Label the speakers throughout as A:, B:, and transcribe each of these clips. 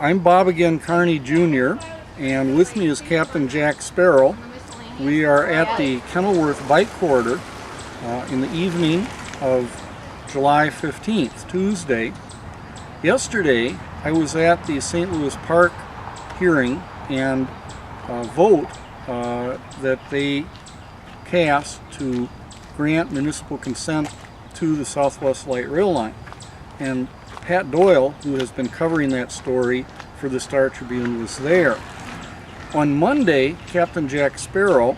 A: I'm BobAgain Carney Jr. and with me is Captain Jack Sparrow. We are at the Kenilworth Bike Corridor in the evening of July 15th, Tuesday. Yesterday I was at the St. Louis Park hearing and vote that they cast to grant municipal consent to the Southwest Light Rail line. And Pat Doyle, who has been covering that story for the Star Tribune, was there. On Monday, Captain Jack Sparrow,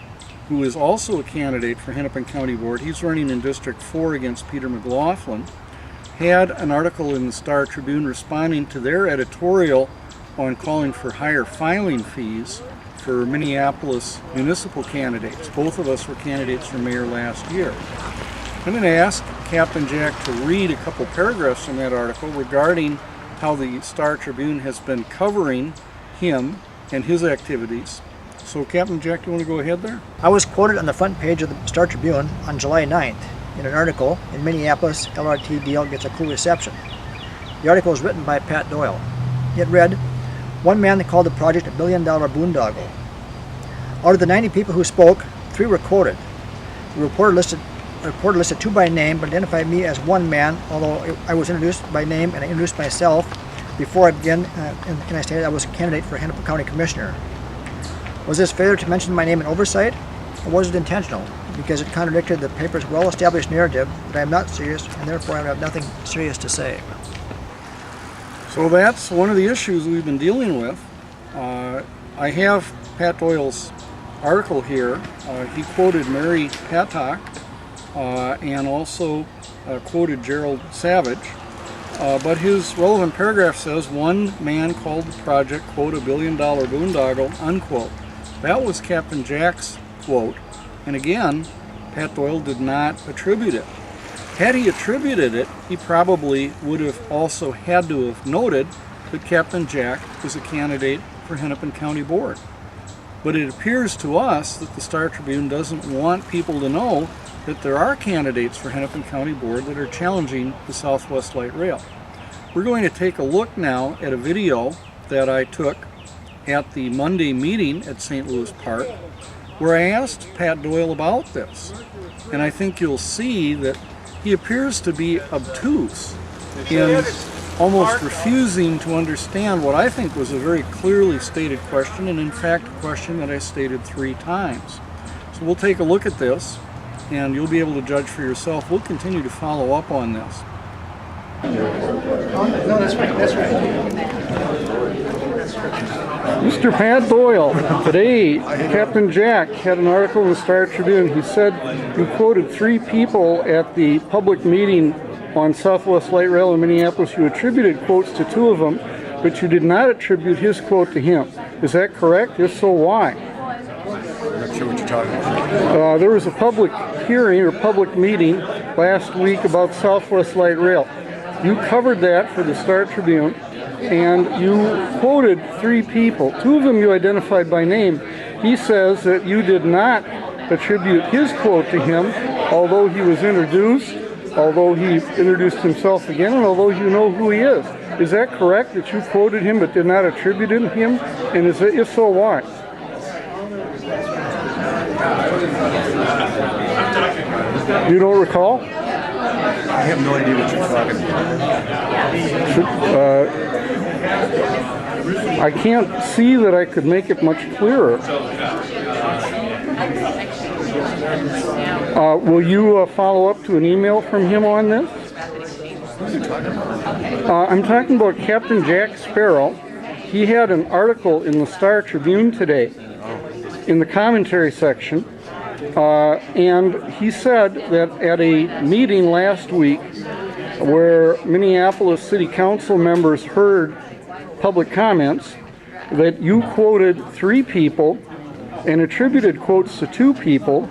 A: who is also a candidate for Hennepin County Board, he's running in District 4 against Peter McLaughlin, had an article in the Star Tribune responding to their editorial on calling for higher filing fees for Minneapolis municipal candidates. Both of us were candidates for mayor last year. I'm going to ask Captain Jack to read a couple paragraphs from that article regarding how the Star Tribune has been covering him and his activities. So Captain Jack, do you want to go ahead there?
B: I was quoted on the front page of the Star Tribune on July 9th in an article, "In Minneapolis, LRT deal gets a cool reception." The article was written by Pat Doyle. It read, "One man called the project a billion-dollar boondoggle." Out of the 90 people who spoke, 3 were quoted. The reporter listed 2 by name, but identified me as one man, although I was introduced by name and I introduced myself before I began, and I stated I was a candidate for Hennepin County Commissioner. Was this failure to mention my name an oversight, or was it intentional? Because it contradicted the paper's well-established narrative that I am not serious, and therefore I have nothing serious to say.
A: So that's one of the issues we've been dealing with. I have Pat Doyle's article here. He quoted Mary Pattock and also quoted Gerald Savage. But his relevant paragraph says, "One man called the project, quote, a billion-dollar boondoggle," unquote. That was Captain Jack's quote. And again, Pat Doyle did not attribute it. Had he attributed it, he probably would have also had to have noted that Captain Jack was a candidate for Hennepin County Board. But it appears to us that the Star Tribune doesn't want people to know that there are candidates for Hennepin County Board that are challenging the Southwest Light Rail. We're going to take a look now at a video that I took at the Monday meeting at St. Louis Park, where I asked Pat Doyle about this. And I think you'll see that he appears to be obtuse in almost refusing to understand what I think was a very clearly stated question, and in fact a question that I stated 3 times. So we'll take a look at this and you'll be able to judge for yourself. We'll continue to follow up on this.
B: No, that's right.
A: Mr. Pat Doyle, today Captain Jack had an article in the Star Tribune. He said you quoted 3 people at the public meeting on Southwest Light Rail in Minneapolis. You attributed quotes to 2 of them, but you did not attribute his quote to him. Is that correct? If so, why?
C: I'm not sure what you're talking about.
A: There was a public hearing or public meeting last week about Southwest Light Rail. You covered that for the Star Tribune, and you quoted 3 people. 2 of them you identified by name. He says that you did not attribute his quote to him, although he was introduced, although he introduced himself again, and although you know who he is. Is that correct, that you quoted him but did not attribute him? And if so, why? You don't recall?
C: I have no idea what you're talking about.
A: I can't see that I could make it much clearer. Will you follow up to an email from him on this?
C: What are you talking about?
A: I'm talking about Captain Jack Sparrow. He had an article in the Star Tribune today in the commentary section. And he said that at a meeting last week where Minneapolis City Council members heard public comments, that you quoted 3 people and attributed quotes to 2 people,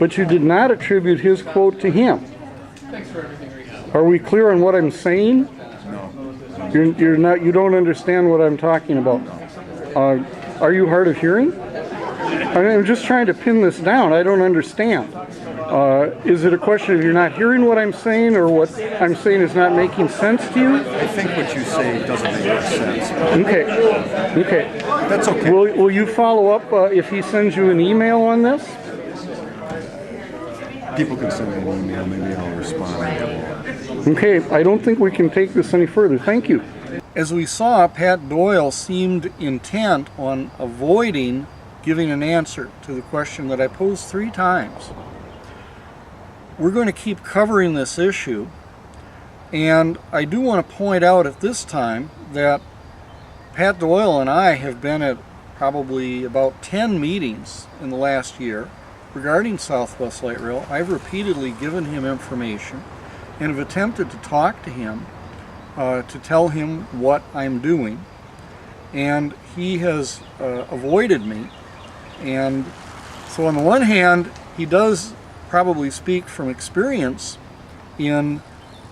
A: but you did not attribute his quote to him. Are we clear on what I'm saying?
C: No.
A: You're not. You don't understand what I'm talking about. Are you hard of hearing? I'm just trying to pin this down. I don't understand. Is it a question of you're not hearing what I'm saying, or what I'm saying is not making sense to you?
C: I think what you say doesn't make much sense.
A: Okay. Okay.
C: That's okay.
A: Will you follow up if he sends you an email on this?
C: People can send me an email. Maybe I'll respond.
A: Okay. I don't think we can take this any further. Thank you. As we saw, Pat Doyle seemed intent on avoiding giving an answer to the question that I posed 3 times. We're going to keep covering this issue, and I do want to point out at this time that Pat Doyle and I have been at probably about 10 meetings in the last year regarding Southwest Light Rail. I've repeatedly given him information and have attempted to talk to him to tell him what I'm doing, and he has avoided me. And so on the one hand, he does probably speak from experience in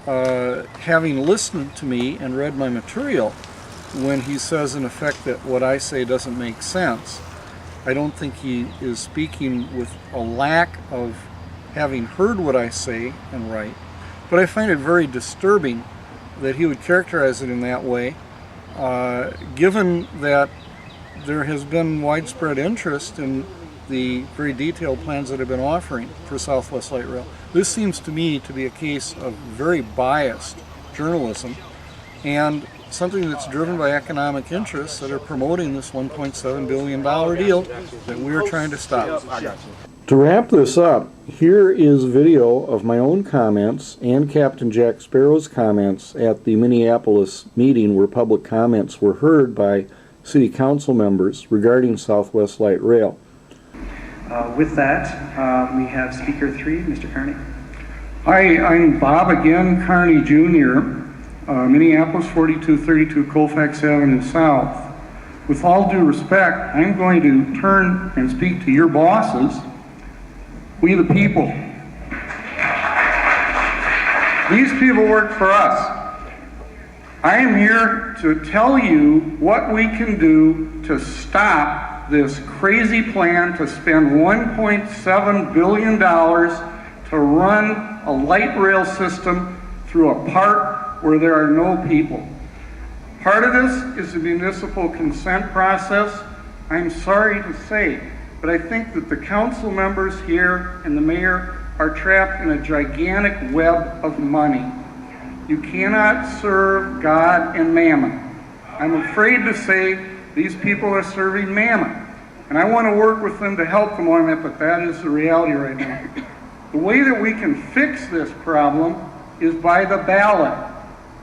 A: having listened to me and read my material when he says in effect that what I say doesn't make sense. I don't think he is speaking with a lack of having heard what I say and write, but I find it very disturbing that he would characterize it in that way, given that there has been widespread interest in the very detailed plans that I've been offering for Southwest Light Rail. This seems to me to be a case of very biased journalism and something that's driven by economic interests that are promoting this $1.7 billion deal that we're trying to stop. To wrap this up, here is video of my own comments and Captain Jack Sparrow's comments at the Minneapolis meeting where public comments were heard by City Council members regarding Southwest Light Rail.
D: With that, we have Speaker 3, Mr. Carney.
A: Hi, I'm BobAgain, Carney Jr., Minneapolis 4232 Colfax Avenue South. With all due respect, I'm going to turn and speak to your bosses, we the people. These people work for us. I am here to tell you what we can do to stop this crazy plan to spend $1.7 billion to run a light rail system through a park where there are no people. Part of this is the municipal consent process. I'm sorry to say, but I think that the council members here and the mayor are trapped in a gigantic web of money. You cannot serve God and mammon. I'm afraid to say these people are serving mammon. And I want to work with them to help them on that, but that is the reality right now. The way that we can fix this problem is by the ballot.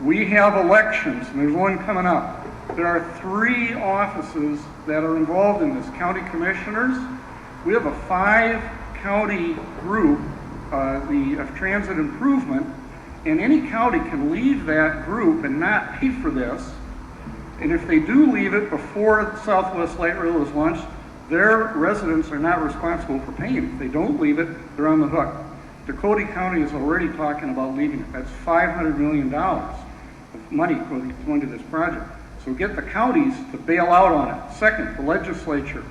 A: We have elections, and there's one coming up. There are 3 offices that are involved in this. County commissioners. We have a 5-county group, the transit improvement, and any county can leave that group and not pay for this. And if they do leave it before Southwest Light Rail is launched, their residents are not responsible for paying. If they don't leave it, they're on the hook. Dakota County is already talking about leaving it. That's $500 million of money going to this project. So get the counties to bail out on it. Second, the legislature.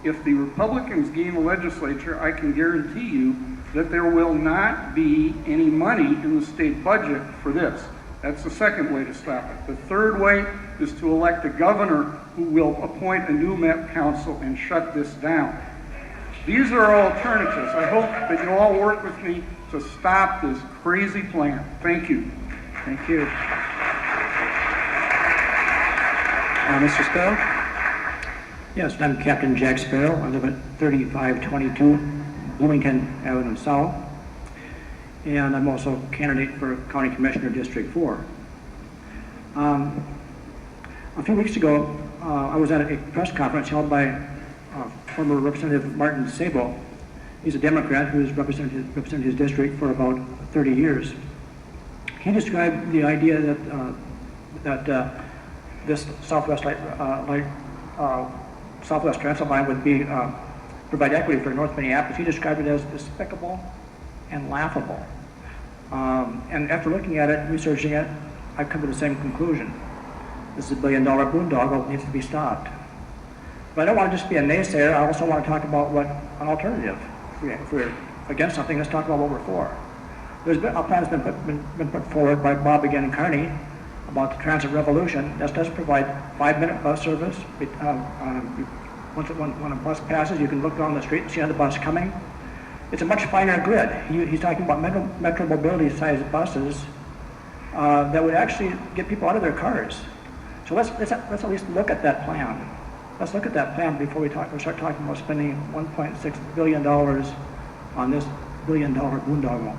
A: If the Republicans gain the legislature, I can guarantee you that there will not be any money in the state budget for this. That's the second way to stop it. The third way is to elect a governor who will appoint a new Met Council and shut this down. These are our alternatives. I hope that you'll all work with me to stop this crazy plan. Thank you.
D: Thank you. Mr. Sparrow?
B: Yes, I'm Captain Jack Sparrow. I live at 3522 Bloomington Avenue South. And I'm also a candidate for County Commissioner District 4. A few weeks ago, I was at a press conference held by former Representative Martin Sabo. He's a Democrat who's represented his district for about 30 years. He described the idea that this Southwest Southwest Transit line would be provide equity for North Minneapolis. He described it as despicable and laughable. And after looking at it, researching it, I've come to the same conclusion. This is $1 billion boondoggle that needs to be stopped. But I don't want to just be a naysayer. I also want to talk about what an alternative, if we're against something, let's talk about what we're for. There's been a plan that's been put forward by BobAgain and Carney about the transit revolution. That does provide 5-minute bus service. When a bus passes, you can look down the street and see another bus coming. It's a much finer grid. He's talking about metro mobility-sized buses that would actually get people out of their cars. So let's at least look at that plan. Let's look at that plan before we start talking about spending $1.6 billion on this $1 billion boondoggle.